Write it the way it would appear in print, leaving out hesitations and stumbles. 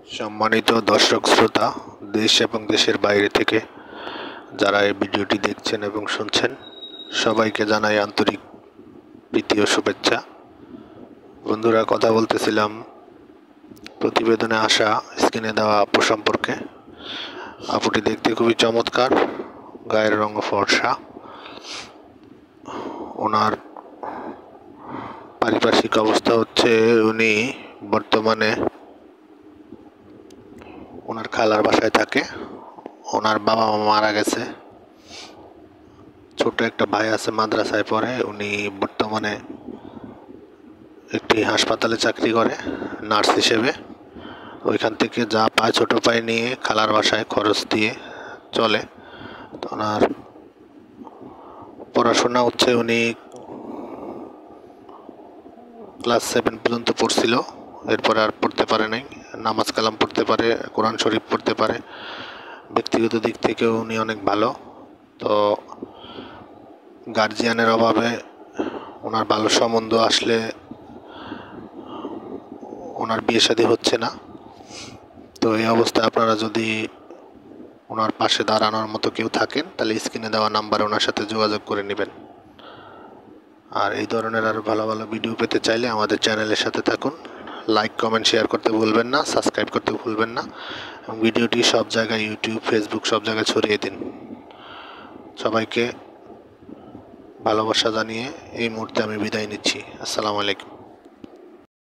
সম্মানিত দর্শক শ্রোতা, দেশ এবং দেশের বাইরে থেকে যারা এই ভিডিওটি দেখছেন এবং শুনছেন, সবাইকে জানাই আন্তরিক প্রীতি ও শুভেচ্ছা। বন্ধুরা, কথা বলতেছিলাম প্রতিবেদনে আসা স্ক্রিনে দেওয়া আপু সম্পর্কে। আপুটি দেখতে খুবই চমৎকার, গায়ের রঙ ফর্সা। ওনার পারিপার্শ্বিক অবস্থা হচ্ছে উনি বর্তমানে ওনার খালার বাসায় থাকে। ওনার বাবা মা মারা গেছে, ছোট একটা ভাই আছে, মাদ্রাসায় পড়ে। উনি বর্তমানে একটি হাসপাতালে চাকরি করে নার্স হিসেবে। ওইখান থেকে যা পায় ছোট পায় নিয়ে খালার বাসায় খরচ দিয়ে চলে। তো ওনার পড়াশোনা হচ্ছে, উনি ক্লাস 7 পর্যন্ত পড়ছিল, এরপরে আর পড়তে পারে নাই। নামাজ কালাম পড়তে পারে, কোরআন শরীফ পড়তে পারে। ব্যক্তিগত দিক থেকেও উনি অনেক ভালো। তো গার্জিয়ানের অভাবে ওনার ভালো সম্বন্ধ আসলে ওনার বিয়ে শাদী হচ্ছে না। তো এই অবস্থায় আপনারা যদি ওনার পাশে দাঁড়ানোর মতো কেউ থাকেন, তাহলে স্ক্রিনে দেওয়া নাম্বারে ওনার সাথে যোগাযোগ করে নেবেন। আর এই ধরনের আরও ভালো ভালো ভিডিও পেতে চাইলে আমাদের চ্যানেলের সাথে থাকুন। লাইক, কমেন্ট, শেয়ার করতে ভুলবেন না, সাবস্ক্রাইব করতে ভুলবেন না, এবং ভিডিওটি সব জায়গায়, ইউটিউব, ফেসবুক, সব জায়গায় ছড়িয়ে দিন। সবাইকে ভালোবাসা জানিয়ে এই মুহূর্তে আমি বিদায় নিচ্ছি। আসসালামু আলাইকুম।